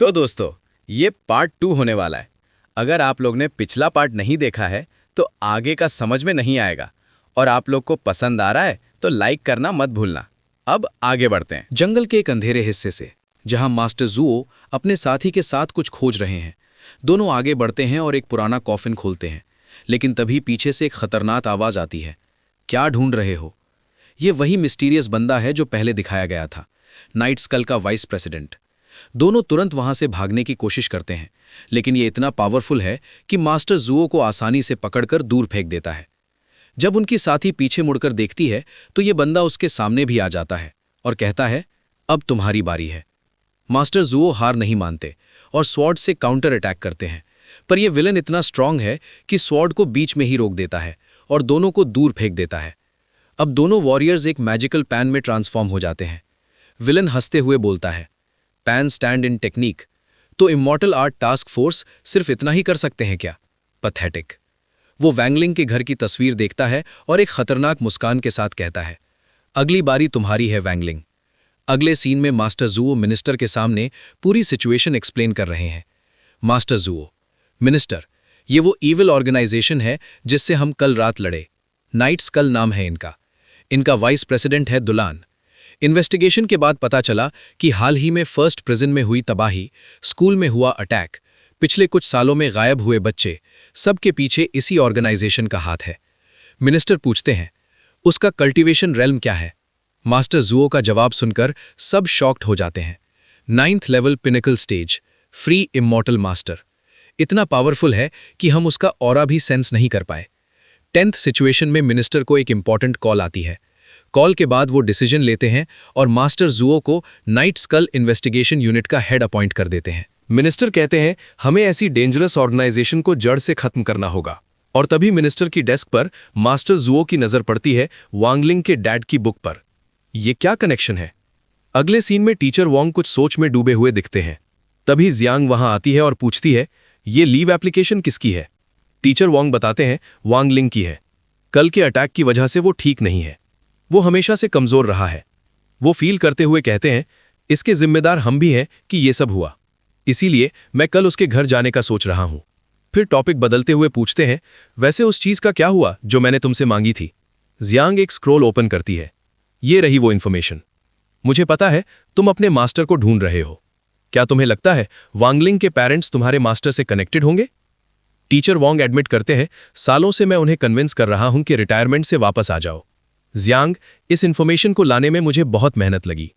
तो दोस्तों, ये पार्ट 2 होने वाला है। अगर आप लोग ने पिछला पार्ट नहीं देखा है तो आगे का समझ में नहीं आएगा, और आप लोग को पसंद आ रहा है तो लाइक करना मत भूलना। अब आगे बढ़ते हैं। जंगल के एक अंधेरे हिस्से से, जहां मास्टर जुओ अपने साथी के साथ कुछ खोज रहे हैं। दोनों आगे बढ़ते हैं और एक पुराना कॉफिन खोलते हैं, लेकिन तभी पीछे से एक खतरनाक आवाज आती है। क्या ढूंढ रहे हो? ये वही मिस्टीरियस बंदा है जो पहले दिखाया गया था, नाइट स्कल का वाइस प्रेसिडेंट। दोनों तुरंत वहां से भागने की कोशिश करते हैं, लेकिन ये इतना पावरफुल है कि मास्टर जुओ को आसानी से पकड़कर दूर फेंक देता है। जब उनकी साथी पीछे मुड़कर देखती है तो ये बंदा उसके सामने भी आ जाता है और कहता है, अब तुम्हारी बारी है। मास्टर जुओ हार नहीं मानते और स्वॉर्ड से काउंटर अटैक करते हैं, पर यह विलन इतना स्ट्रांग है कि स्वॉर्ड को बीच में ही रोक देता है और दोनों को दूर फेंक देता है। अब दोनों वॉरियर्स एक मैजिकल पैन में ट्रांसफॉर्म हो जाते हैं। विलन हंसते हुए बोलता है, पैन स्टैंड इन टेक्निक, तो इमॉर्टल आर्ट टास्क फोर्स सिर्फ इतना ही कर सकते हैं क्या? पैथेटिक। वो वैंगलिंग के घर की तस्वीर देखता है और एक खतरनाक मुस्कान के साथ कहता है, अगली बारी तुम्हारी है वैंगलिंग। अगले सीन में मास्टर जुओ मिनिस्टर के सामने पूरी सिचुएशन एक्सप्लेन कर रहे हैं। मास्टर जुओ, मिनिस्टर, ये वो ईविल ऑर्गेनाइजेशन है जिससे हम कल रात लड़े। नाइट स्कल नाम है इनका। इनका वाइस प्रेसिडेंट है दुलान। इन्वेस्टिगेशन के बाद पता चला कि हाल ही में फर्स्ट प्रिजन में हुई तबाही, स्कूल में हुआ अटैक, पिछले कुछ सालों में गायब हुए बच्चे, सबके पीछे इसी ऑर्गेनाइजेशन का हाथ है। मिनिस्टर पूछते हैं, उसका कल्टीवेशन रेल्म क्या है? मास्टर जुओ का जवाब सुनकर सब शॉक्ड हो जाते हैं। 9th level pinnacle stage, free immortal master. इतना पावरफुल है कि हम उसका ऑरा भी सेंस नहीं कर पाए। 10th सिचुएशन में मिनिस्टर को एक इंपॉर्टेंट कॉल आती है। कॉल के बाद वो डिसीजन लेते हैं और मास्टर जुओ को नाइट स्कल इन्वेस्टिगेशन यूनिट का हेड अपॉइंट कर देते हैं। मिनिस्टर कहते हैं, हमें ऐसी डेंजरस ऑर्गेनाइजेशन को जड़ से खत्म करना होगा। और तभी मिनिस्टर की डेस्क पर मास्टर जुओ की नजर पड़ती है वांगलिंग के डैड की बुक पर। ये क्या कनेक्शन है? अगले सीन में टीचर वांग कुछ सोच में डूबे हुए दिखते हैं। तभी जियांग वहां आती है और पूछती है, ये लीव एप्लीकेशन किसकी है? टीचर वांग बताते हैं, वांगलिंग की है। कल के अटैक की वजह से वो ठीक नहीं है। वो हमेशा से कमजोर रहा है। वो फील करते हुए कहते हैं, इसके जिम्मेदार हम भी हैं कि ये सब हुआ। इसीलिए मैं कल उसके घर जाने का सोच रहा हूं। फिर टॉपिक बदलते हुए पूछते हैं, वैसे उस चीज का क्या हुआ जो मैंने तुमसे मांगी थी? जियांग एक स्क्रोल ओपन करती है। ये रही वो इन्फॉर्मेशन। मुझे पता है तुम अपने मास्टर को ढूंढ रहे हो। क्या तुम्हें लगता है वांगलिंग के पेरेंट्स तुम्हारे मास्टर से कनेक्टेड होंगे? टीचर वांग एडमिट करते हैं, सालों से मैं उन्हें कन्विंस कर रहा हूं कि रिटायरमेंट से वापस आ जाओ। जियांग, इस इन्फॉर्मेशन को लाने में मुझे बहुत मेहनत लगी।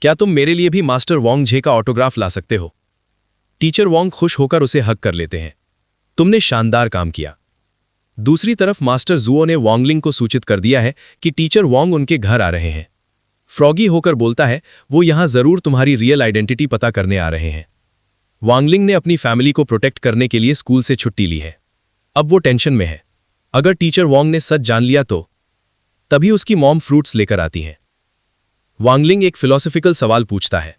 क्या तुम मेरे लिए भी मास्टर वांग झे का ऑटोग्राफ ला सकते हो? टीचर वांग खुश होकर उसे हक कर लेते हैं। तुमने शानदार काम किया। दूसरी तरफ मास्टर जुओ ने वांगलिंग को सूचित कर दिया है कि टीचर वांग उनके घर आ रहे हैं। फ्रॉगी होकर बोलता है, वो यहां जरूर तुम्हारी रियल आइडेंटिटी पता करने आ रहे हैं। वांगलिंग ने अपनी फैमिली को प्रोटेक्ट करने के लिए स्कूल से छुट्टी ली है। अब वो टेंशन में है। अगर टीचर वांग ने सच जान लिया तो? तभी उसकी मॉम फ्रूट्स लेकर आती है। वांगलिंग एक फिलोसॉफिकल सवाल पूछता है,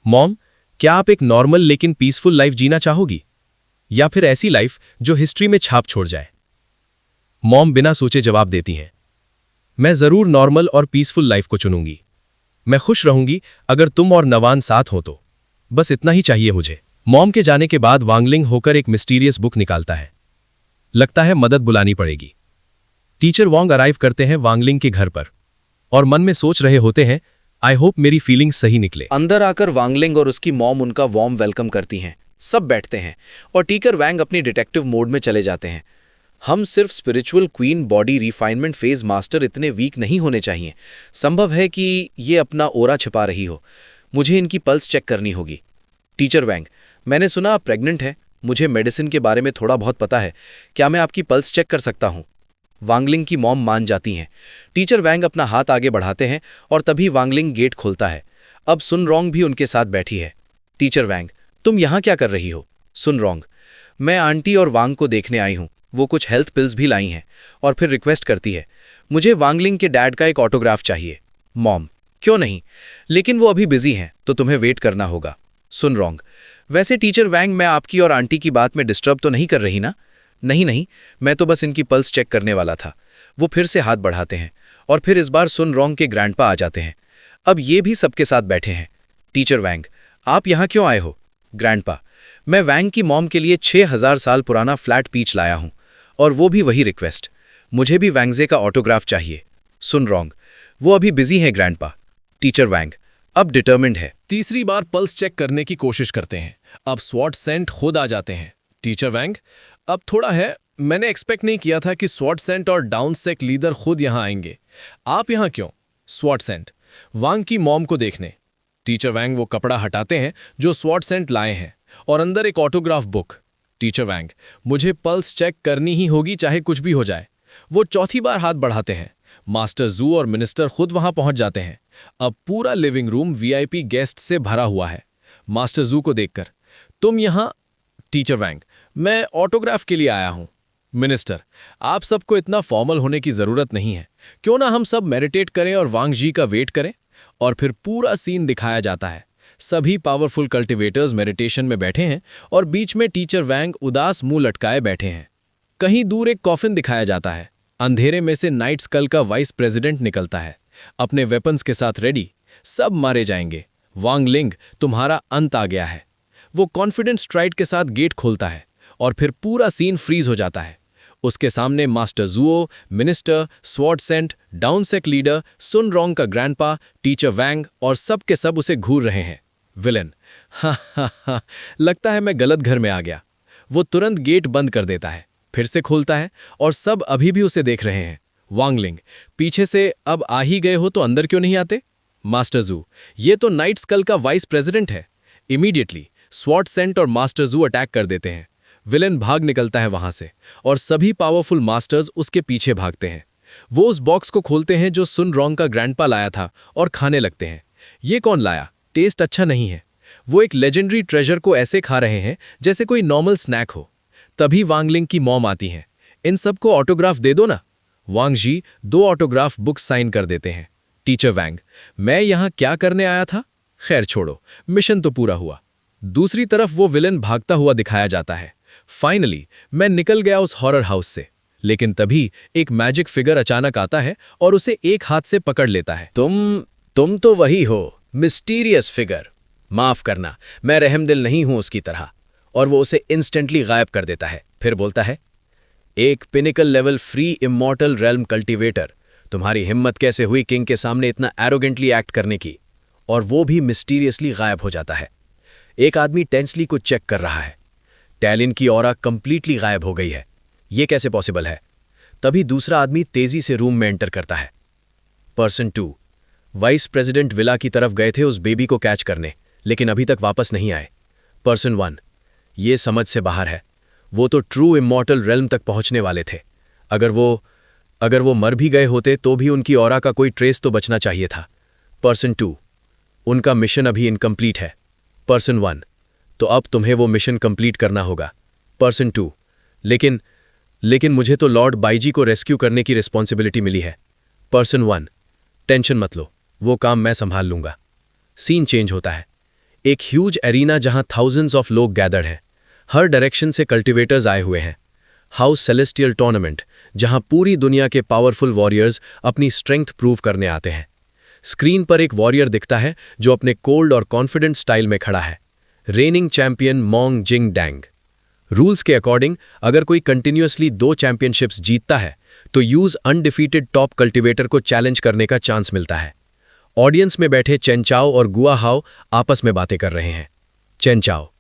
मॉम, क्या आप एक नॉर्मल लेकिन पीसफुल लाइफ जीना चाहोगी, या फिर ऐसी लाइफ जो हिस्ट्री में छाप छोड़ जाए? मॉम बिना सोचे जवाब देती हैं, मैं जरूर नॉर्मल और पीसफुल लाइफ को चुनूंगी। मैं खुश रहूंगी अगर तुम और नवान साथ हो तो। बस इतना ही चाहिए मुझे। मॉम के जाने के बाद वांगलिंग होकर एक मिस्टीरियस बुक निकालता है। लगता है मदद बुलानी पड़ेगी। टीचर वांग अराइव करते हैं वांगलिंग के घर पर और मन में सोच रहे होते हैं, आई होप मेरी फीलिंग्स सही निकले। अंदर आकर वांगलिंग और उसकी मॉम उनका वार्म वेलकम करती हैं। सब बैठते हैं और टीचर वांग अपनी डिटेक्टिव मोड में चले जाते हैं। हम सिर्फ spiritual queen body refinement phase master इतने वीक नहीं होने चाहिए। संभव है कि ये अपना ओरा छिपा रही हो। मुझे इनकी पल्स चेक करनी होगी। टीचर वांग, मैंने सुना आप प्रेग्नेंट हैं। मुझे मेडिसिन के बारे में थोड़ा बहुत पता है। क्या मैं आपकी पल्स चेक कर सकता हूं? वांगलिंग की मॉम मान जाती हैं। टीचर वांग अपना हाथ आगे बढ़ाते हैं और तभी वांगलिंग गेट खोलता है। अब सुन रोंग भी उनके साथ बैठी है। टीचर वांग, तुम यहां क्या कर रही हो? सुन रोंग, मैं आंटी और वांग को देखने आई हूं। वो कुछ हेल्थ पिल्स भी लाई हैं। और फिर रिक्वेस्ट करती है, मुझे वांगलिंग के डैड का एक ऑटोग्राफ चाहिए। मॉम, क्यों नहीं, लेकिन वो अभी बिजी हैं तो तुम्हें वेट करना होगा। सुन रोंग, वैसे टीचर वांग, मैं आपकी और आंटी की बात में डिस्टर्ब तो नहीं कर रही ना? नहीं नहीं, मैं तो बस इनकी पल्स चेक करने वाला था। वो फिर से हाथ बढ़ाते हैं और फिर इस बार सुन रोंग के ग्रैंडपा आ जाते हैं। अब ये भी सबके साथ बैठे हैं। टीचर वांग, आप यहाँ क्यों आए हो? ग्रैंडपा, मैं वैंग की मॉम के लिए 6000 साल पुराना फ्लैट पीच लाया हूं, और वो भी वही रिक्वेस्ट। मुझे भी वैंगजे का ऑटोग्राफ चाहिए। सुन रॉन्ग, वो अभी बिजी हैं ग्रैंडपा। टीचर वैंग अब डिटर्मिन्ड है। तीसरी बार पल्स चेक करने की कोशिश करते हैं। अब स्वॉट सेंट खुद आ जाते हैं। टीचर वैंग, अब थोड़ा है, मैंने एक्सपेक्ट नहीं किया था कि स्वॉट सेंट और डाउन सेक लीडर खुद यहां आएंगे। आप यहां क्यों? स्वॉट सेंट, वांग की मॉम को देखने। टीचर वैंग वो कपड़ा हटाते हैं जो स्वॉट सेंट लाए हैं, और अंदर एक ऑटोग्राफ बुक। टीचर वैंग, मुझे पल्स चेक करनी ही होगी चाहे कुछ भी हो जाए। वो चौथी बार हाथ बढ़ाते हैं। मास्टर जू और मिनिस्टर खुद वहां पहुंच जाते हैं। अब पूरा लिविंग रूम वीआईपी गेस्ट से भरा हुआ है। मास्टर जू को देखकर, तुम यहां? टीचर वैंग, मैं ऑटोग्राफ के लिए आया हूं। मिनिस्टर, आप सबको इतना फॉर्मल होने की जरूरत नहीं है। क्यों ना हम सब मेडिटेट करें और वांग जी का वेट करें। और फिर पूरा सीन दिखाया जाता है। सभी पावरफुल कल्टिवेटर्स मेडिटेशन में बैठे हैं और बीच में टीचर वैंग उदास मुंह लटकाए बैठे हैं। कहीं दूर एक कॉफिन दिखाया जाता है। अंधेरे में से नाइट स्कल का वाइस प्रेसिडेंट निकलता है, अपने वेपन्स के साथ रेडी। सब मारे जाएंगे। वांग लिंग, तुम्हारा अंत आ गया है। वो कॉन्फिडेंट स्ट्राइड के साथ गेट खोलता है और फिर पूरा सीन फ्रीज हो जाता है। उसके सामने मास्टर जुओ, मिनिस्टर, स्वॉट सेंट, डाउनसेक लीडर, सुन रोंग का ग्रैंडपा, टीचर वैंग और सब के सब उसे घूर रहे हैं। विलन, हा, लगता है मैं गलत घर में आ गया। वो तुरंत गेट बंद कर देता है, फिर से खोलता है और सब अभी भी उसे देख रहे हैं। वांगलिंग, पीछे से, अब आ ही गए हो तो अंदर क्यों नहीं आते? मास्टर जू, ये तो नाइट स्कल का वाइस प्रेसिडेंट है। इमीडिएटली स्वॉट सेंट और मास्टर जू अटैक कर देते हैं। विलेन भाग निकलता है वहां से और सभी पावरफुल मास्टर्स उसके पीछे भागते हैं। वो उस बॉक्स को खोलते हैं जो सुन रोंग का ग्रैंडपा लाया था और खाने लगते हैं। ये कौन लाया? टेस्ट अच्छा नहीं है। वो एक लेजेंडरी ट्रेजर को ऐसे खा रहे हैं जैसे कोई नॉर्मल स्नैक हो। तभी वांगलिंग की मॉम आती हैं। इन सबको ऑटोग्राफ दे दो ना। वांग जी 2 ऑटोग्राफ बुक्स साइन कर देते हैं। टीचर वैंग, मैं यहां क्या करने आया था? खैर छोड़ो, मिशन तो पूरा हुआ। दूसरी तरफ वो विलेन भागता हुआ दिखाया जाता है। फाइनली मैं निकल गया उस हॉरर हाउस से। लेकिन तभी एक मैजिक फिगर अचानक आता है और उसे एक हाथ से पकड़ लेता है। तुम तो वही हो, मिस्टीरियस फिगर। माफ करना, मैं रहमदिल नहीं हूं उसकी तरह। और वो उसे इंस्टेंटली गायब कर देता है। फिर बोलता है, एक pinnacle level free immortal realm cultivator, तुम्हारी हिम्मत कैसे हुई किंग के सामने इतना एरोगेंटली एक्ट करने की? और वो भी मिस्टीरियसली गायब हो जाता है। एक आदमी टेंसली को चेक कर रहा है। टैलिन की ऑरा कंप्लीटली गायब हो गई है। ये कैसे पॉसिबल है? तभी दूसरा आदमी तेजी से रूम में एंटर करता है। पर्सन 2 वाइस प्रेसिडेंट विला की तरफ गए थे उस बेबी को कैच करने, लेकिन अभी तक वापस नहीं आए। पर्सन 1 ये समझ से बाहर है। वो तो ट्रू इमॉर्टल रेल्म तक पहुंचने वाले थे। अगर वो मर भी गए होते तो भी उनकी ऑरा का कोई ट्रेस तो बचना चाहिए था। पर्सन 2 उनका मिशन अभी इनकम्प्लीट है। पर्सन 1 तो अब तुम्हें वो मिशन कंप्लीट करना होगा। पर्सन 2 लेकिन मुझे तो लॉर्ड बाईजी को रेस्क्यू करने की रिस्पॉन्सिबिलिटी मिली है। पर्सन 1 टेंशन मत लो, वो काम मैं संभाल लूंगा। सीन चेंज होता है। एक ह्यूज एरीना जहां थाउजेंड्स ऑफ लोग गैदर्ड हैं। हर डायरेक्शन से कल्टिवेटर्स आए हुए हैं। हाउस सेलेस्टियल टूर्नामेंट, जहां पूरी दुनिया के पावरफुल वॉरियर्स अपनी स्ट्रेंथ प्रूव करने आते हैं। स्क्रीन पर एक वॉरियर दिखता है जो अपने कोल्ड और कॉन्फिडेंट स्टाइल में खड़ा है। रेनिंग चैंपियन मोंग जिंग डैंग। रूल्स के अकॉर्डिंग अगर कोई कंटिन्यूअसली 2 चैंपियनशिप्स जीतता है तो यूज अनडिफीटेड टॉप कल्टिवेटर को चैलेंज करने का चांस मिलता है। ऑडियंस में बैठे चेनचाओ और गुआहाओ आपस में बातें कर रहे हैं। चेनचाओ,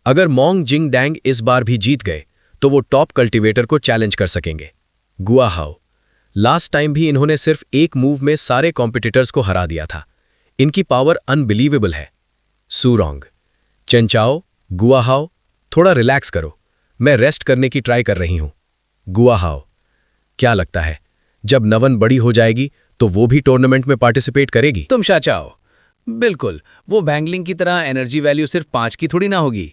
अगर मोंग जिंग डैंग इस बार भी जीत गए तो वो टॉप कल्टिवेटर को चैलेंज कर सकेंगे। गुआहाओ, लास्ट टाइम भी इन्होंने सिर्फ एक मूव में सारे कॉम्पिटिटर्स को हरा दिया था। इनकी पावर अनबिलीवेबल है। सूरोंग, चेनचाओ, गुआहाओ, थोड़ा रिलैक्स करो, मैं रेस्ट करने की ट्राई कर रही हूं। गुआहाओ, क्या लगता है जब नवन बड़ी हो जाएगी तो वो भी टूर्नामेंट में पार्टिसिपेट करेगी? तुम शाचाओ, बिल्कुल, वो बैंगलिंग की तरह एनर्जी वैल्यू सिर्फ 5 की थोड़ी ना होगी।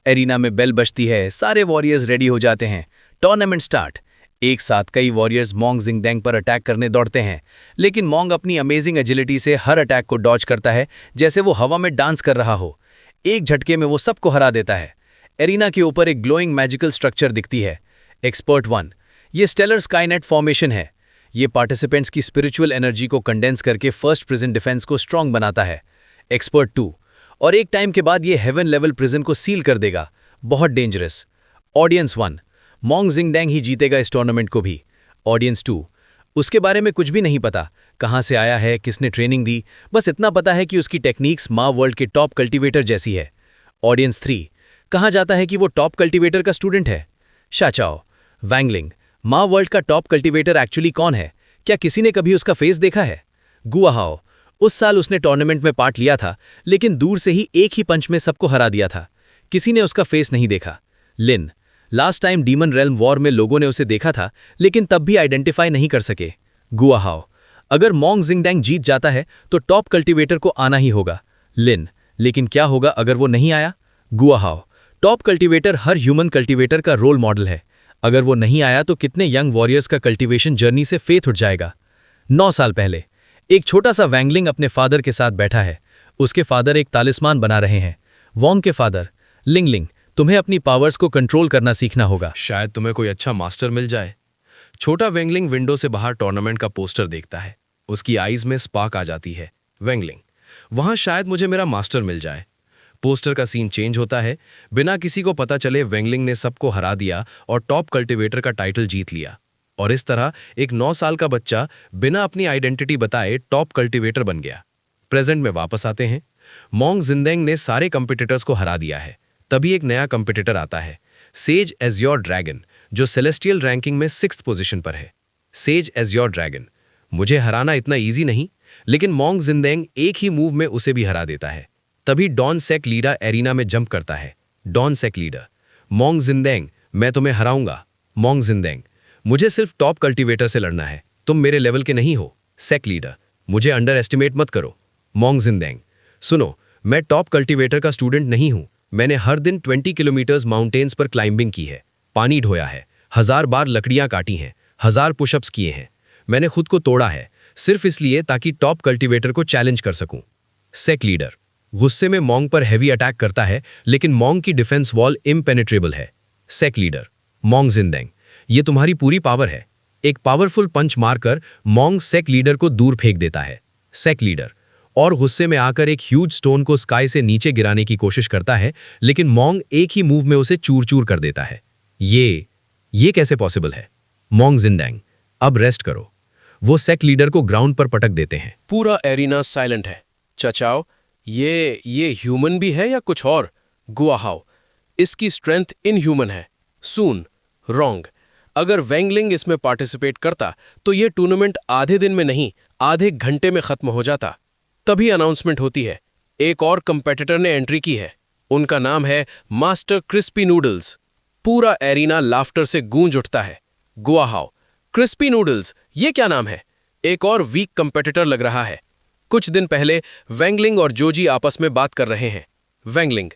एरिना में बेल बजती है, सारे वॉरियर्स रेडी हो जाते हैं। Tournament start. एक साथ कई वॉरियर्स मोंग जिंगडैंग पर अटैक करने दौड़ते हैं, लेकिन मोंग अपनी अमेजिंग एजिलिटी से हर अटैक को डॉज करता है जैसे वो हवा में डांस कर रहा हो। एक झटके में वो सबको हरा देता है। एरिना के ऊपर एक ग्लोइंग मैजिकल स्ट्रक्चर दिखती है। एक्सपर्ट 1, ये स्टेलर स्काईनेट फॉर्मेशन है। ये पार्टिसिपेंट्स की स्पिरिचुअल एनर्जी को कंडेंस करके फर्स्ट प्रिजन डिफेंस को स्ट्रांग बनाता है। एक्सपर्ट 2, और एक टाइम के बाद ये हेवन लेवल प्रिजन को सील कर देगा। बहुत डेंजरस। ऑडियंस 1, मोंग जिंगडैंग ही जीतेगा इस टूर्नामेंट को भी। ऑडियंस 2, उसके बारे में कुछ भी नहीं पता, कहाँ से आया है, किसने ट्रेनिंग दी, बस इतना पता है कि उसकी टेक्निक्स माँ वर्ल्ड के टॉप कल्टीवेटर जैसी है। ऑडियंस 3, कहाँ जाता है कि वो टॉप कल्टीवेटर का स्टूडेंट है। शाचाओ, वैंगलिंग, माँ वर्ल्ड का टॉप कल्टीवेटर एक्चुअली कौन है? क्या किसी ने कभी उसका फेस देखा है? गुआहाओ, उस साल उसने टूर्नामेंट में पार्ट लिया था, लेकिन दूर से ही एक ही पंच में सबको हरा दिया था। किसी ने उसका फेस नहीं देखा। Lin, last time demon realm war में लोगों ने उसे देखा था, लेकिन तब भी आइडेंटिफाई नहीं कर सके। गुआहाओ, अगर मोंग जिंगडैंग जीत जाता है तो टॉप कल्टीवेटर को आना ही होगा। लिन, लेकिन क्या होगा अगर वो नहीं आया? गुआहाओ, टॉप कल्टीवेटर हर ह्यूमन कल्टीवेटर का रोल मॉडल है। अगर वो नहीं आया तो कितने यंग वॉरियर्स का कल्टीवेशन जर्नी से फेथ उठ जाएगा। 9 साल पहले एक छोटा सा वैंगलिंग अपने फादर के साथ बैठा है। उसके फादर एक तालिस्मान बना रहे हैं। वोंग के फादर, लिंगलिंग, तुम्हें अपनी पावर्स को कंट्रोल करना सीखना होगा। शायद तुम्हें कोई अच्छा मास्टर मिल जाए। छोटा वेंगलिंग विंडो से बाहर टूर्नामेंट का पोस्टर देखता है। उसकी आईज में स्पार्क आ जाती है। वेंगलिंग, वहां शायद मुझे मेरा मास्टर मिल जाए। पोस्टर का सीन चेंज होता है। बिना किसी को पता चले वेंगलिंग ने सबको हरा दिया और टॉप कल्टीवेटर का टाइटल जीत लिया। और इस तरह एक 9 साल का बच्चा बिना अपनी आइडेंटिटी बताए टॉप कल्टीवेटर बन गया। प्रेजेंट में वापस आते हैं। मोंग जिंगडैंग ने सारे कंपीटिटर्स को हरा दिया है। तभी एक नया कंपीटिटर आता है, सेज एज़्योर ड्रैगन, जो सेलेस्टियल रैंकिंग में 6th पोजीशन पर है। सेज एज़्योर ड्रैगन, मुझे हराना इतना ईजी नहीं, लेकिन मोंग जिंगडैंग एक ही मूव में उसे भी हरा देता है। तभी डॉन सेक लीडर एरिना में जंप करता है। डॉन सेक लीडर, मोंग जिंगडैंग, मैं तुम्हें हराऊंगा। मोंग जिंगडैंग, मुझे सिर्फ टॉप कल्टीवेटर से लड़ना है, तुम मेरे लेवल के नहीं हो। सेक लीडर, मुझे अंडर एस्टिमेट मत करो। मोंग जिंगडैंग, सुनो, मैं टॉप कल्टीवेटर का स्टूडेंट नहीं हूं। मैंने हर दिन 20 किलोमीटर्स माउंटेन्स पर क्लाइंबिंग की है, पानी ढोया है, 1000 बार लकड़ियां काटी हैं, 1000 पुशअप्स किए हैं। मैंने खुद को तोड़ा है, सिर्फ इसलिए ताकि टॉप कल्टीवेटर को चैलेंज कर सकूं। सेक लीडर गुस्से में मोंग पर हैवी अटैक करता है, लेकिन मोंग की डिफेंस वॉल इम्पेनेट्रेबल है। सेक लीडर, मोंग जिंगडैंग, ये तुम्हारी पूरी पावर है। एक पावरफुल पंच मारकर मोंग सेक लीडर को दूर फेंक देता है। सेक लीडर और गुस्से में आकर एक ह्यूज स्टोन को स्काई से नीचे गिराने की कोशिश करता है, लेकिन मोंग एक ही मूव में उसे चूर चूर कर देता है। ये कैसे पॉसिबल है? मोंग जिंगडैंग, अब रेस्ट करो। वो सेक लीडर को ग्राउंड पर पटक देते हैं। पूरा एरिना साइलेंट है। चचाओ, ये ह्यूमन भी है या कुछ और? गुआहाओ, इसकी स्ट्रेंथ इनह्यूमन है। सून, रॉन्ग। अगर वैंगलिंग इसमें पार्टिसिपेट करता तो ये टूर्नामेंट आधे दिन में नहीं, आधे घंटे में खत्म हो जाता। तभी अनाउंसमेंट होती है, एक और कंपेटिटर ने एंट्री की है। उनका नाम है मास्टर क्रिस्पी नूडल्स। पूरा एरिना लाफ्टर से गूंज उठता है। गुआहाओ, क्रिस्पी नूडल्स, ये क्या नाम है? एक और वीक कंपेटिटर लग रहा है। कुछ दिन पहले वैंगलिंग और जोजी आपस में बात कर रहे हैं। वैंगलिंग,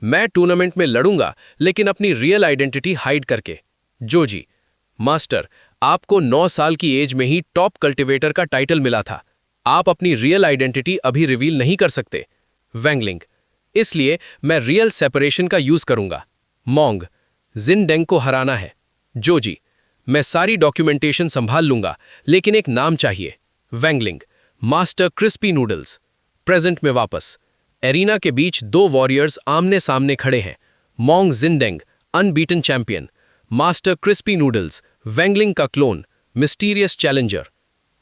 मैं टूर्नामेंट में लड़ूंगा, लेकिन अपनी रियल आइडेंटिटी हाइड करके। जोजी, मास्टर, आपको 9 साल की एज में ही टॉप कल्टीवेटर का टाइटल मिला था। आप अपनी रियल आइडेंटिटी अभी रिवील नहीं कर सकते। वैंगलिंग, इसलिए मैं रियल सेपरेशन का यूज करूंगा। मोंग, जिंगडैंग को हराना है। जोजी, मैं सारी डॉक्यूमेंटेशन संभाल लूंगा, लेकिन एक नाम चाहिए। वैंगलिंग, मास्टर क्रिस्पी नूडल्स। प्रेजेंट में वापस एरिना के बीच 2 वॉरियर्स आमने सामने खड़े हैं। Mong Jingdang, unbeaten champion. Master crispy noodles, Wangling का क्लोन, मिस्टीरियस चैलेंजर।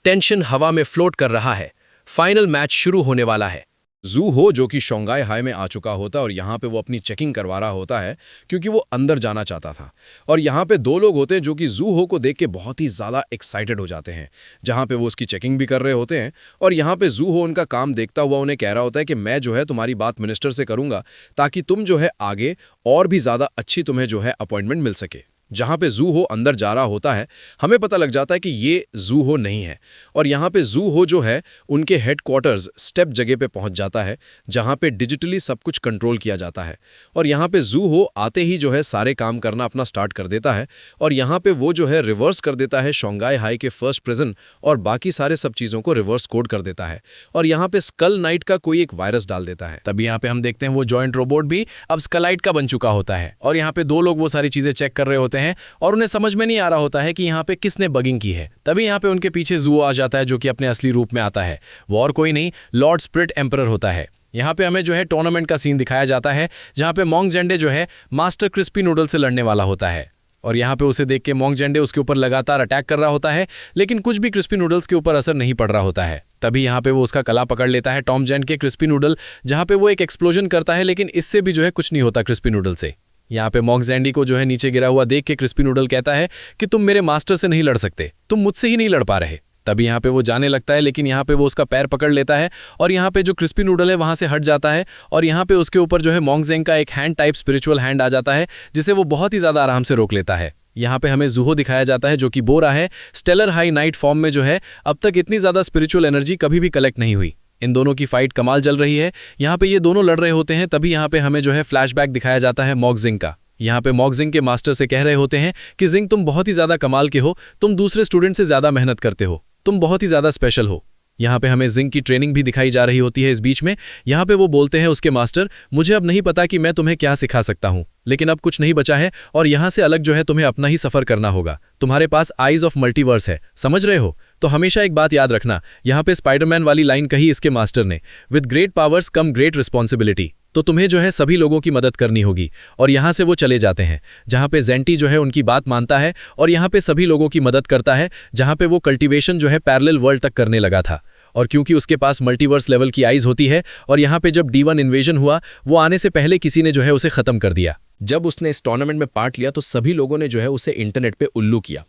टेंशन हवा में फ्लोट कर रहा है। फाइनल मैच शुरू होने वाला है। जू हो, जो कि शंघाई हाई में आ चुका होता है और यहाँ पे वो अपनी चेकिंग करवा रहा होता है, क्योंकि वो अंदर जाना चाहता था। और यहाँ पे 2 लोग होते हैं जो कि जू हो को देख के बहुत ही ज़्यादा एक्साइटेड हो जाते हैं, जहाँ पे वो उसकी चेकिंग भी कर रहे होते हैं। और यहाँ पे जू हो उनका काम देखता हुआ उन्हें कह रहा होता है कि मैं जो है तुम्हारी बात मिनिस्टर से करूँगा, ताकि तुम जो है आगे और भी ज़्यादा अच्छी तुम्हें जो है अपॉइंटमेंट मिल सके। जहाँ पे जू हो अंदर जा रहा होता है, हमें पता लग जाता है कि ये जू हो नहीं है। और यहाँ पे जू हो जो है उनके हेडक्वार्टर्स स्टेप जगह पे पहुँच जाता है, जहाँ पे डिजिटली सब कुछ कंट्रोल किया जाता है। और यहाँ पे जू हो आते ही जो है सारे काम करना अपना स्टार्ट कर देता है। और यहाँ पे वो जो है रिवर्स कर देता है शंघाई हाई के फर्स्ट प्रिजन, और बाकी सारे सब चीज़ों को रिवर्स कोड कर देता है। और यहाँ पे स्कल नाइट का कोई एक वायरस डाल देता है। तभी यहाँ पे हम देखते हैं वो जॉइंट रोबोट भी अब स्कलाइट का बन चुका होता है। और यहाँ पे 2 लोग वो सारी चीजें चेक कर रहे होते हैं और उन्हें समझ में नहीं आ रहा होता है कि यहाँ पे किसने बगिंग की है। तभी यहाँ पे उनके पीछे जू आ जाता है, जो कि अपने असली रूप में आता है। वो और कोई नहीं, लॉर्ड स्प्रिट एम्परर होता है। यहाँ पे हमें जो है टूर्नामेंट का सीन दिखाया जाता है, जहाँ पे मोंग जेंडे जो है मास्टर क्रिस्पी नूडल से लड़ने वाला होता है। और यहाँ पे उसे देख के मोंग जेंडे उसके ऊपर लगातार अटैक कर रहा होता है, लेकिन कुछ भी क्रिस्पी नूडल्स के ऊपर असर नहीं पड़ रहा होता है। तभी यहाँ पे वो उसका कला पकड़ लेता है टॉम जेंट के क्रिस्पी नूडल, जहाँ पे वो एक एक्सप्लोजन करता है, लेकिन इससे भी जो है कुछ नहीं होता क्रिस्पी नूडल से। यहाँ पे मोंग जेंडी को जो है नीचे गिरा हुआ देख के क्रिस्पी नूडल कहता है कि तुम मेरे मास्टर से नहीं लड़ सकते, तुम मुझसे ही नहीं लड़ पा रहे। तभी यहाँ पे वो जाने लगता है, लेकिन यहाँ पे वो उसका पैर पकड़ लेता है और यहाँ पे जो क्रिस्पी नूडल है वहाँ से हट जाता है और यहाँ पे उसके ऊपर जो है मोंग जेंग का एक हैंड टाइप स्पिरिचुअल हैंड आ जाता है, जिसे वो बहुत ही ज़्यादा आराम से रोक लेता है। यहाँ पे हमें जूहो दिखाया जाता है जो कि बो रहा है स्टेलर हाई नाइट फॉर्म में, जो है अब तक इतनी ज़्यादा स्पिरिचुअल एनर्जी कभी भी कलेक्ट नहीं हुई। इन दोनों की फाइट कमाल चल रही है। यहाँ पे ये दोनों लड़ रहे होते हैं, तभी यहाँ पे हमें जो है फ्लैशबैक दिखाया जाता है मॉग जिंग का। यहाँ पे मॉग जिंग के मास्टर से कह रहे होते हैं कि जिंग तुम बहुत ही ज़्यादा कमाल के हो, तुम दूसरे स्टूडेंट से ज़्यादा मेहनत करते हो, तुम बहुत ही ज़्यादा स्पेशल हो। यहाँ पे हमें जिंग की ट्रेनिंग भी दिखाई जा रही होती है इस बीच में। यहाँ पे वो बोलते हैं उसके मास्टर, मुझे अब नहीं पता कि मैं तुम्हें क्या सिखा सकता हूँ, लेकिन अब कुछ नहीं बचा है और यहाँ से अलग जो है तुम्हें अपना ही सफ़र करना होगा। तुम्हारे पास आइज ऑफ मल्टीवर्स है, समझ रहे हो? तो हमेशा एक बात याद रखना, यहाँ पे स्पाइडरमैन वाली लाइन कही इसके मास्टर ने, with great powers come great responsibility. तो तुम्हें जो है सभी लोगों की मदद करनी होगी। और यहाँ से वो चले जाते हैं, जहाँ पे जेंटी जो है उनकी बात मानता है और यहाँ पे सभी लोगों की मदद करता है, जहाँ पे वो कल्टीवेशन जो है पैरेलल वर्ल्ड तक करने लगा था। और क्योंकि उसके पास मल्टीवर्स लेवल की आइज होती है और यहाँ पे जब D1 इन्वेजन हुआ, वो आने से पहले किसी ने जो है उसे ख़त्म कर दिया। जब उसने इस टूर्नामेंट में पार्ट लिया तो सभी लोगों ने जो है उसे इंटरनेट पे उल्लू किया,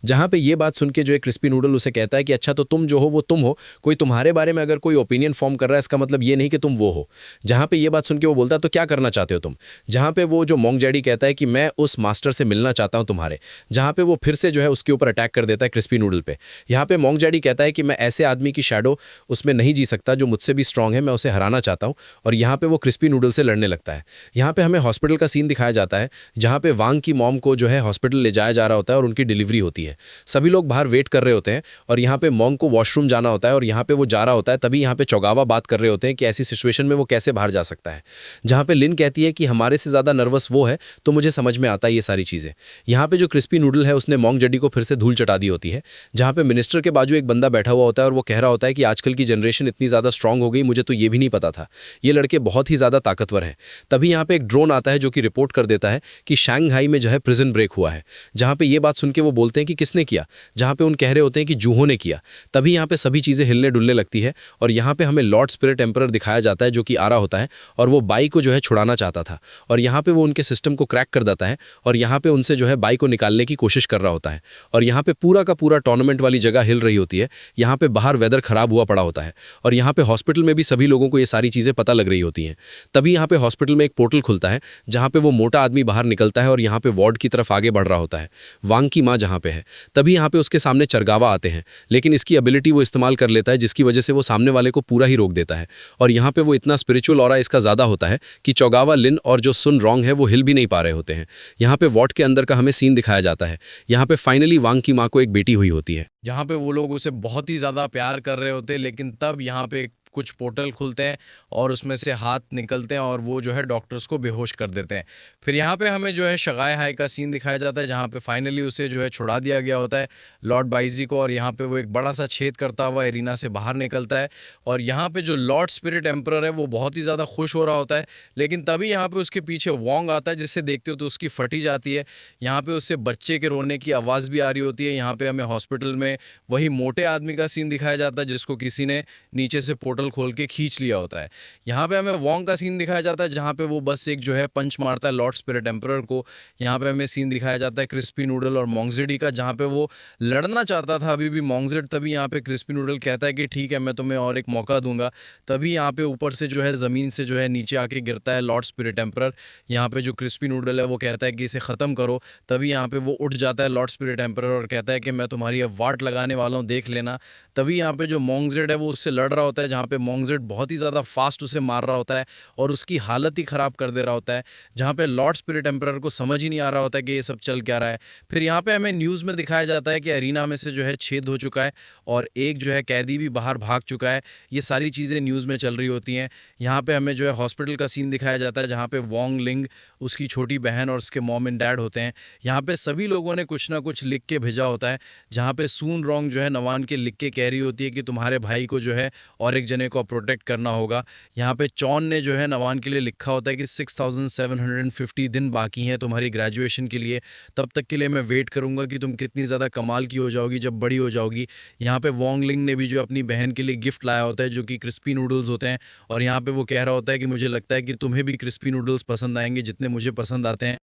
जहाँ पे ये बात सुन के जो है क्रिस्पी नूडल उसे कहता है कि अच्छा तो तुम जो हो वो तुम हो, कोई तुम्हारे बारे में अगर कोई ओपिनियन फॉर्म कर रहा है इसका मतलब ये नहीं कि तुम वो हो। जहाँ पे ये बात सुन के वो बोलता है तो क्या करना चाहते हो तुम? जहाँ पे वो जो मोंग जेडी कहता है कि मैं उस मास्टर से मिलना चाहता हूँ तुम्हारे, जहाँ पे वो फिर से जो है उसके ऊपर अटैक कर देता है क्रिस्पी नूडल पे। यहाँ पे मोंग जेडी कहता है कि मैं ऐसे आदमी की शैडो उसमें नहीं जी सकता जो मुझसे भी स्ट्रांग है, मैं उसे हराना चाहता हूँ। और यहाँ पे वो क्रिस्पी नूडल से लड़ने लगता है। यहाँ पे हमें हॉस्पिटल का सीन दिखाया जाता है, जहाँ पे वांग की मॉम को जो है हॉस्पिटल ले जाया जा रहा होता है और उनकी डिलीवरी होती है। सभी लोग बाहर वेट कर रहे होते हैं और यहाँ पे मोंग को वॉशरूम जाना होता है और यहाँ पे वो जा रहा होता है। तभी यहाँ पे चौगावा बात कर रहे होते हैं कि ऐसी सिचुएशन में वो कैसे बाहर जा सकता है। जहाँ पे लिन कहती है कि हमारे से ज़्यादा नर्वस वो है, तो मुझे समझ में आता है ये सारी चीज़ें। यहाँ पे जो क्रिस्पी नूडल है उसने मोंग जेडी को फिर से धूल चटा दी होती है। जहाँ पे मिनिस्टर के बाजू एक बंदा बैठा हुआ होता है और वो कह रहा होता है कि आजकल की जनरेशन इतनी ज़्यादा स्ट्रांग हो गई, मुझे तो ये भी नहीं पता था, ये लड़के बहुत ही ज़्यादा ताकतवर हैं। तभी यहाँ पे एक ड्रोन आता है जो कि रिपोर्ट कर देता है कि शंघाई में जो है प्रिजन ब्रेक हुआ है। जहाँ पे ये बात सुन के वो बोलते हैं कि किसने किया, जहाँ पे उन कह रहे होते हैं कि जूहो ने किया। तभी यहाँ पे सभी चीज़ें हिलने डुलने लगती है और यहाँ पे हमें लॉर्ड स्पिरिट एम्परर दिखाया जाता है जो कि आ रहा होता है और वो बाई को जो है छुड़ाना चाहता था और यहाँ पे वो उनके सिस्टम को क्रैक कर देता है और यहाँ पे उनसे जो है बाई को निकालने की कोशिश कर रहा होता है। और यहाँ पे पूरा का पूरा टूर्नामेंट वाली जगह हिल रही होती है। यहाँ पे बाहर वेदर खराब हुआ पड़ा होता है और यहाँ पे हॉस्पिटल में भी सभी लोगों को ये सारी चीज़ें पता लग रही होती हैं। तभी यहाँ पे हॉस्पिटल में एक पोर्टल खुलता है जहाँ पे वो मोटा आदमी बाहर निकलता है और यहाँ पे वार्ड की तरफ आगे बढ़ रहा होता है, वांग की माँ जहाँ पे है। तभी यहाँ पे उसके सामने चरगावा आते हैं, लेकिन इसकी एबिलिटी वो इस्तेमाल कर लेता है जिसकी वजह से वो सामने वाले को पूरा ही रोक देता है। और यहाँ पे वो इतना स्पिरिचुअल ऑरा इसका ज़्यादा होता है कि चौगावा, लिन और जो सुन रॉन्ग है वो हिल भी नहीं पा रहे होते हैं। यहाँ पे वॉट के अंदर का हमें सीन दिखाया जाता है। यहाँ पे फाइनली वांग की माँ को एक बेटी हुई होती है, जहाँ पे वो लोग उसे बहुत ही ज़्यादा प्यार कर रहे होते हैं, लेकिन तब यहाँ पे कुछ पोर्टल खुलते हैं और उसमें से हाथ निकलते हैं और वो जो है डॉक्टर्स को बेहोश कर देते हैं। फिर यहाँ पे हमें जो है शगाई हाई का सीन दिखाया जाता है, जहाँ पे फाइनली उसे जो है छुड़ा दिया गया होता है लॉर्ड बाइजी को, और यहाँ पे वो एक बड़ा सा छेद करता हुआ एरिना से बाहर निकलता है। और यहाँ पे जो लॉर्ड स्पिरिट एम्परर है वो बहुत ही ज़्यादा खुश हो रहा होता है, लेकिन तभी यहाँ पे उसके पीछे वोंग आता है, जिससे देखते हो तो उसकी फटी जाती है। यहाँ पे उससे बच्चे के रोने की आवाज़ भी आ रही होती है। यहाँ पे हमें हॉस्पिटल में वही मोटे आदमी का सीन दिखाया जाता है जिसको किसी ने नीचे से पोर्टल खोल के खींच लिया होता है। यहाँ पे हमें वोंग का सीन दिखाया जाता है, जहाँ पे वो बस एक जो है पंच मारता है लॉर्ड स्पिरिट एम्परर को। यहाँ पे हमें सीन दिखाया जाता है क्रिस्पी नूडल और मोंगजेडी का, जहाँ पे वो लड़ना चाहता था अभी भी मोंगजेड। तभी यहाँ पे क्रिस्पी नूडल कहता है कि ठीक है, मैं तुम्हें और एक मौका दूंगा। तभी यहाँ पे ऊपर से जो है ज़मीन से जो है नीचे आके गिरता है लॉर्ड स्पिरिट एम्परर। यहाँ पे जो क्रिस्पी नूडल है वो कहता है कि इसे ख़त्म करो। तभी यहाँ पे वो उठ जाता है लॉर्ड स्पिरिट एम्परर और कहता है कि मैं तुम्हारी अब वाट लगाने वाला हूँ, देख लेना। तभी यहाँ पे जो मोंगजेड है वो उससे लड़ रहा होता है, जहाँ पे मोंगजेड बहुत ही ज़्यादा फास्ट उसे मार रहा होता है और उसकी हालत ही ख़राब कर दे रहा होता है, जहाँ पे लॉर्ड स्पिरिट एम्परर को समझ ही नहीं आ रहा होता है कि ये सब चल क्या रहा है। फिर यहाँ पे हमें न्यूज़ में दिखाया जाता है कि एरिना में से जो है छेद हो चुका है और एक जो है कैदी भी बाहर भाग चुका है। ये सारी चीज़ें न्यूज़ में चल रही होती हैं। यहाँ पे हमें जो है हॉस्पिटल का सीन दिखाया जाता है, जहाँ पे वोंग लिंग, उसकी छोटी बहन और उसके मॉम एंड डैड होते हैं। यहाँ पे सभी लोगों ने कुछ ना कुछ लिख के भेजा होता है, जहाँ पे सून रॉन्ग जो है नवान के लिख के कह रही होती है कि तुम्हारे भाई को जो है और एक जने को प्रोटेक्ट करना होगा। यहाँ पे चौन ने जो है नवान के लिए लिखा होता है कि 6750 दिन बाकी हैं तुम्हारी ग्रेजुएशन के लिए, तब तक के लिए मैं वेट करूँगा कि तुम कितनी ज़्यादा कमाल की हो जाओगी जब बड़ी हो जाओगी। यहाँ पे वॉन्ग लिंग ने भी जो अपनी बहन के लिए गिफ्ट लाया होता है जो कि क्रिस्पी नूडल्स होते हैं, और यहाँ पे वो कह रहा होता है कि मुझे लगता है कि तुम्हें भी क्रिस्पी नूडल्स पसंद आएंगे जितने मुझे पसंद आते हैं।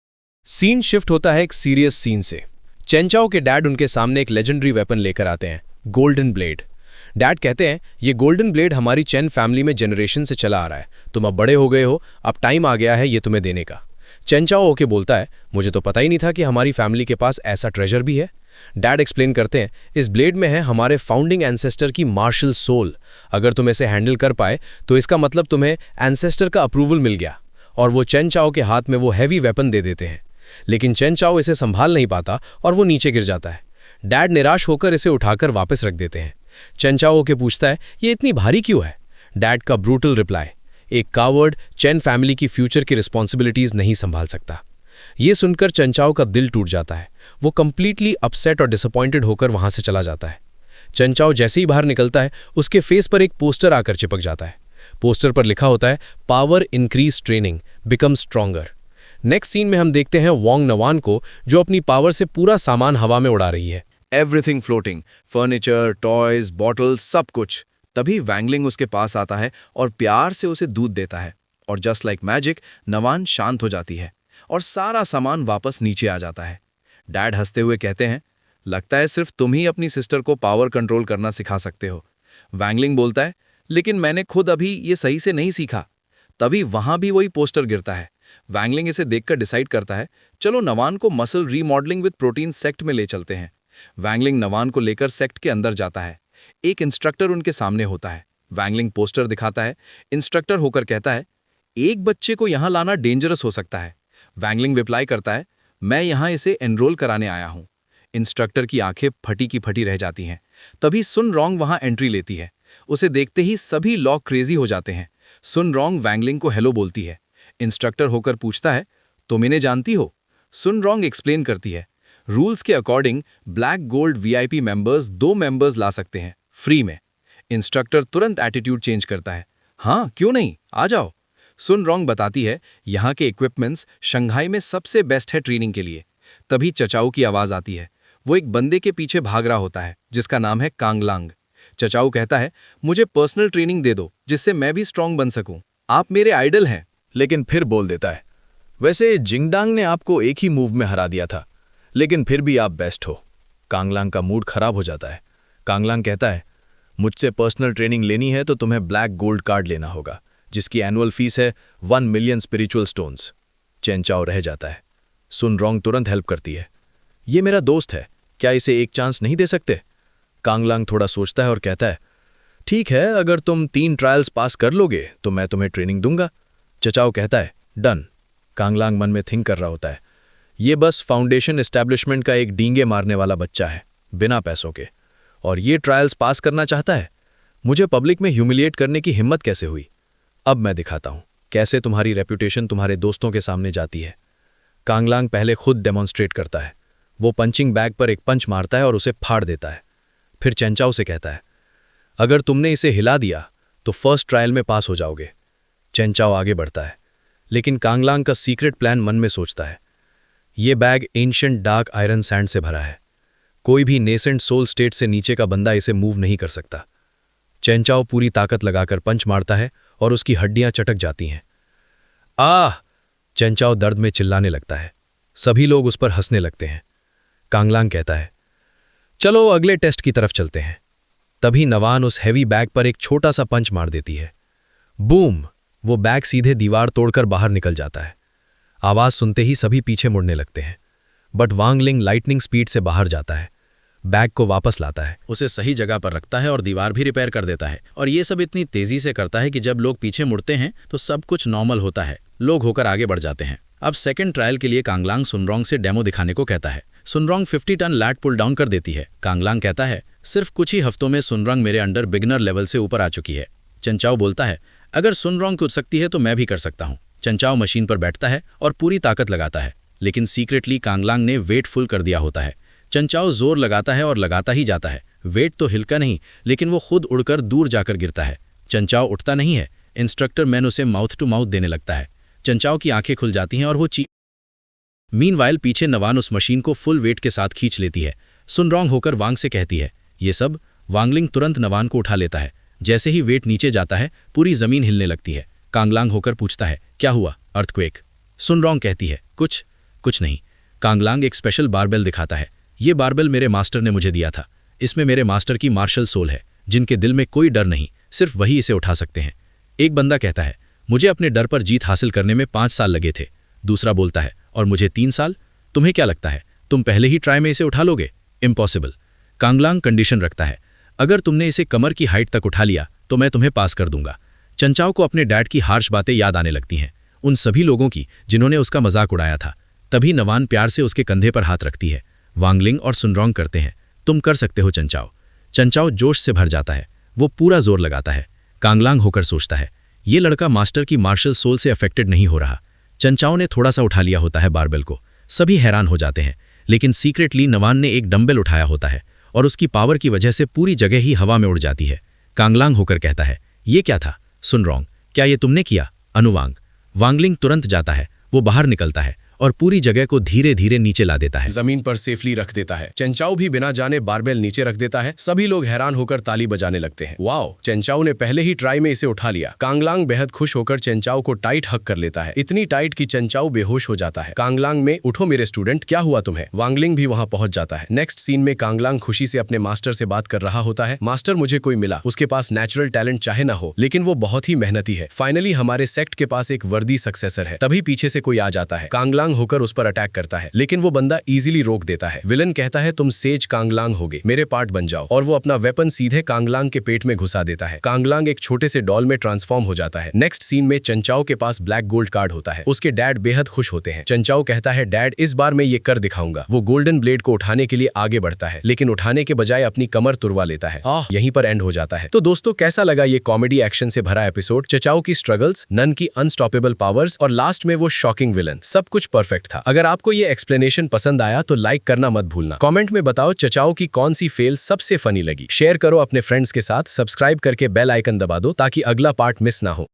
सीन शिफ्ट होता है एक सीरियस सीन से। चेंचाओ के डैड उनके सामने एक लेजेंडरी वेपन लेकर आते हैं, गोल्डन ब्लेड। डैड कहते हैं ये गोल्डन ब्लेड हमारी चेन फैमिली में जनरेशन से चला आ रहा है, तुम अब बड़े हो गए हो, अब टाइम आ गया है ये तुम्हें देने का। चेंचाओ ओके बोलता है, मुझे तो पता ही नहीं था कि हमारी फैमिली के पास ऐसा ट्रेजर भी है। डैड एक्सप्लेन करते हैं, इस ब्लेड में है हमारे फाउंडिंग एंसेस्टर की मार्शल सोल। अगर तुम इसे हैंडल कर पाए तो इसका मतलब तुम्हें एंसेस्टर का अप्रूवल मिल गया। और वो चेंचाओ के हाथ में वो हैवी वेपन दे देते हैं, लेकिन चेंचाओ इसे संभाल नहीं पाता और वो नीचे गिर जाता है। डैड निराश होकर इसे उठाकर वापस रख देते हैं। चेंचाओ के पूछता है ये इतनी भारी क्यों है। डैड का ब्रूटल रिप्लाई, एक कावर्ड चेन फैमिली की फ्यूचर की रिस्पॉन्सिबिलिटीज नहीं संभाल सकता। ये सुनकर चेंचाओ का दिल टूट जाता है। वो कंप्लीटली अपसेट और डिसअपॉइंटेड होकर वहां से चला जाता है। चेंचाओ जैसे ही बाहर निकलता है उसके फेस पर एक पोस्टर आकर चिपक जाता है। पोस्टर पर लिखा होता है, power increase training become stronger. Next scene में हम देखते हैं वॉन्ग नवान को जो अपनी पावर से पूरा सामान हवा में उड़ा रही है। Everything floating, furniture, toys, bottles, सब कुछ। तभी वैंगलिंग उसके पास आता है और प्यार से उसे दूध देता है, और जस्ट लाइक मैजिक नवान शांत हो जाती है और सारा सामान वापस नीचे आ जाता है। डैड हंसते हुए कहते हैं, लगता है सिर्फ तुम ही अपनी सिस्टर को पावर कंट्रोल करना सिखा सकते हो। वैंगलिंग बोलता है, लेकिन मैंने खुद अभी ये सही से नहीं सीखा। तभी वहां भी वही पोस्टर गिरता है। वैंगलिंग इसे देखकर डिसाइड करता है, चलो नवान को muscle remodelling with protein sect में ले चलते हैं। वैंगलिंग नवान को लेकर सेक्ट के अंदर जाता है। एक इंस्ट्रक्टर उनके सामने होता है। वैंगलिंग पोस्टर दिखाता है। इंस्ट्रक्टर होकर कहता है, एक बच्चे को यहां लाना डेंजरस हो सकता है। वैंगलिंग रिप्लाई करता है, मैं यहां इसे एनरोल कराने आया हूं। इंस्ट्रक्टर की आंखें फटी की फटी रह जाती हैं। तभी सुन रोंग वहां एंट्री लेती है। उसे देखते ही सभी लॉ क्रेजी हो जाते हैं। सुन रोंग वैंगलिंग को हेलो बोलती है। इंस्ट्रक्टर होकर पूछता है, तुम इन्हें जानती हो? सुन रोंग एक्सप्लेन करती है, रूल्स के according black gold VIP members 2 members ला सकते हैं फ्री में। इंस्ट्रक्टर तुरंत एटीट्यूड चेंज करता है, हाँ क्यों नहीं, आ जाओ। सुन रोंग बताती है, यहाँ के इक्विपमेंट्स शंघाई में सबसे बेस्ट है ट्रेनिंग के लिए। तभी चचाऊ की आवाज़ आती है। वो एक बंदे के पीछे भाग रहा होता है जिसका नाम है कांगलांग। चचाऊ कहता है, मुझे पर्सनल ट्रेनिंग दे दो जिससे मैं भी स्ट्रांग बन सकूं। आप मेरे आइडल हैं। लेकिन फिर बोल देता है, वैसे जिंगडांग ने आपको एक ही मूव में हरा दिया था, लेकिन फिर भी आप बेस्ट हो। कांगलांग का मूड खराब हो जाता है। कांगलांग कहता है, मुझसे पर्सनल ट्रेनिंग लेनी है तो तुम्हें ब्लैक गोल्ड कार्ड लेना होगा जिसकी एनुअल फीस है 1 मिलियन स्पिरिचुअल स्टोन्स। चेंचाओ रह जाता है। सुन रोंग तुरंत हेल्प करती है, ये मेरा दोस्त है, क्या इसे एक चांस नहीं दे सकते? कांगलांग थोड़ा सोचता है और कहता है, ठीक है, अगर तुम 3 ट्रायल्स पास कर लोगे तो मैं तुम्हें ट्रेनिंग दूंगा। चचाओ कहता है, डन। कांगलांग मन में थिंक कर रहा होता है, ये बस फाउंडेशन एस्टैब्लिशमेंट का एक डींगे मारने वाला बच्चा है बिना पैसों के, और ये ट्रायल्स पास करना चाहता है। मुझे पब्लिक में ह्यूमिलिएट करने की हिम्मत कैसे हुई? अब मैं दिखाता हूं कैसे तुम्हारी रेपुटेशन तुम्हारे दोस्तों के सामने जाती है। कांगलांग पहले खुद डेमोन्स्ट्रेट करता है। वो पंचिंग बैग पर एक पंच मारता है और उसे फाड़ देता है। फिर चेंचाओ से कहता है, अगर तुमने इसे हिला दिया तो फर्स्ट ट्रायल में पास हो जाओगे। चेंचाओ आगे बढ़ता है, लेकिन कांगलांग का सीक्रेट प्लान मन में सोचता है। ये bag ancient dark iron sand से भरा है। कोई भी नेसेंट सोल स्टेट से नीचे का बंदा इसे मूव नहीं कर सकता। चेंचाओ पूरी ताकत लगाकर पंच मारता है और उसकी हड्डियां चटक जाती हैं। आह! चेंचाओ दर्द में चिल्लाने लगता है। सभी लोग उस पर हंसने लगते हैं। कांगलांग कहता है, चलो अगले टेस्ट की तरफ चलते हैं। तभी नवान उस हैवी बैग पर एक छोटा सा पंच मार देती है। बूम! वो बैग सीधे दीवार तोड़कर बाहर निकल जाता है। आवाज सुनते ही सभी पीछे मुड़ने लगते हैं, बट वांगलिंग लाइटनिंग स्पीड से बाहर जाता है, बैग को वापस लाता है, उसे सही जगह पर रखता है और दीवार भी रिपेयर कर देता है। और ये सब इतनी तेजी से करता है कि जब लोग पीछे मुड़ते हैं तो सब कुछ नॉर्मल होता है, लोग होकर आगे बढ़ जाते हैं। अब सेकंड ट्रायल के लिए कांगलांग सुनरोंग से डेमो दिखाने को कहता है। सुनरोंग 50 टन लैट पुल डाउन कर देती है। कांगलांग कहता है, सिर्फ कुछ ही हफ्तों में सुनरोंग मेरे अंडर बिगनर लेवल से ऊपर आ चुकी है। चेंचाओ बोलता है, अगर सुनरोंग कूद सकती है तो मैं भी कर सकता हूँ। चेंचाओ मशीन पर बैठता है और पूरी ताकत लगाता है, लेकिन सीक्रेटली कांगलांग ने वेट फुल कर दिया होता है। चेंचाओ जोर लगाता है और लगाता ही जाता है। वेट तो हिलका नहीं, लेकिन वो खुद उड़कर दूर जाकर गिरता है। चंचाओ उठता नहीं है। इंस्ट्रक्टर मैन उसे माउथ टू माउथ देने लगता है। चंचाओ की आंखें खुल जाती हैं और वो मीनवाइल पीछे नवान उस मशीन को फुल वेट के साथ खींच लेती है। सुनरोंग होकर वांग से कहती है ये सब। वांगलिंग तुरंत नवान को उठा लेता है। जैसे ही वेट नीचे जाता है पूरी जमीन हिलने लगती है। कांगलांग होकर पूछता है क्या हुआ? अर्थक्वेक। सुनरोंग कहती है कुछ नहीं। कांगलांग एक स्पेशल बारबेल दिखाता है। ये बारबेल मेरे मास्टर ने मुझे दिया था। इसमें मेरे मास्टर की मार्शल सोल है, जिनके दिल में कोई डर नहीं, सिर्फ वही इसे उठा सकते हैं। एक बंदा कहता है मुझे अपने डर पर जीत हासिल करने में 5 साल लगे थे। दूसरा बोलता है और मुझे 3 साल। तुम्हें क्या लगता है तुम पहले ही ट्राई में इसे उठा लोगे? इम्पॉसिबल। कांगलांग कंडीशन रखता है अगर तुमने इसे कमर की हाइट तक उठा लिया तो मैं तुम्हें पास कर दूंगा। चंचाओ को अपने डैड की हार्श बातें याद आने लगती हैं, उन सभी लोगों की जिन्होंने उसका मजाक उड़ाया था। तभी नवान प्यार से उसके कंधे पर हाथ रखती है। वांगलिंग और सुनरोंग करते हैं तुम कर सकते हो चंचाओ। चंचाओ जोश से भर जाता है, वो पूरा जोर लगाता है। कांगलांग होकर सोचता है ये लड़का मास्टर की मार्शल सोल से अफेक्टेड नहीं हो रहा। चंचाओ ने थोड़ा सा उठा लिया होता है बारबेल को। सभी हैरान हो जाते हैं, लेकिन सीक्रेटली नवान ने एक डंबल उठाया होता है और उसकी पावर की वजह से पूरी जगह ही हवा में उड़ जाती है। कांगलांग होकर कहता है ये क्या था? सुनरोंग क्या ये तुमने किया? अनुवांग। वांगलिंग तुरंत जाता है, वो बाहर निकलता है और पूरी जगह को धीरे धीरे नीचे ला देता है। जमीन पर सेफली रख देता है। चंचाओ भी बिना जाने बारबेल नीचे रख देता है। सभी लोग हैरान होकर ताली बजाने लगते हैं। वाओ, चंचाओ ने पहले ही ट्राई में इसे उठा लिया। कांगलांग बेहद खुश होकर चंचाओ को टाइट हक कर लेता है, इतनी टाइट कि चंचाओ बेहोश हो जाता है। कांगलांग में उठो मेरे स्टूडेंट, क्या हुआ तुम्हें? वांगलिंग भी वहां पहुंच जाता है। नेक्स्ट सीन में कांगलांग खुशी से अपने मास्टर से बात कर रहा होता है। मास्टर मुझे कोई मिला, उसके पास नेचुरल टैलेंट चाहे ना हो, लेकिन वो बहुत ही मेहनती है। फाइनली हमारे सेक्ट के पास एक वर्दी सक्सेसर है। तभी पीछे से कोई आ जाता है। कांगलांग होकर उस पर अटैक करता है, लेकिन वो बंदा इजीली रोक देता है। विलन कहता है तुम सेज कांगलांग होगे, मेरे पार्ट बन जाओ, और वो अपना वेपन सीधे कांगलांग के पेट में घुसा देता है। कांगलांग एक छोटे से डॉल में ट्रांसफॉर्म हो जाता है। नेक्स्ट सीन में चंचाओ के पास ब्लैक गोल्ड कार्ड होता है। उसके डैड बेहद खुश होते हैं। चंचाओ कहता है डैड इस बार मैं ये कर दिखाऊंगा। वो गोल्डन ब्लेड को उठाने के लिए आगे बढ़ता है, लेकिन उठाने के बजाय अपनी कमर तुरवा लेता है। यहीं पर एंड हो जाता है। तो दोस्तों कैसा लगा ये कॉमेडी एक्शन से भरा एपिसोड? चचाओ की स्ट्रगल्स, नन की अनस्टॉपेबल पावर्स और लास्ट में वो शॉकिंग विलन, सब कुछ परफेक्ट था। अगर आपको ये एक्सप्लेनेशन पसंद आया तो लाइक करना मत भूलना। कमेंट में बताओ चचाओ की कौन सी फेल सबसे फनी लगी। शेयर करो अपने फ्रेंड्स के साथ, सब्सक्राइब करके बेल आइकन दबा दो ताकि अगला पार्ट मिस ना हो।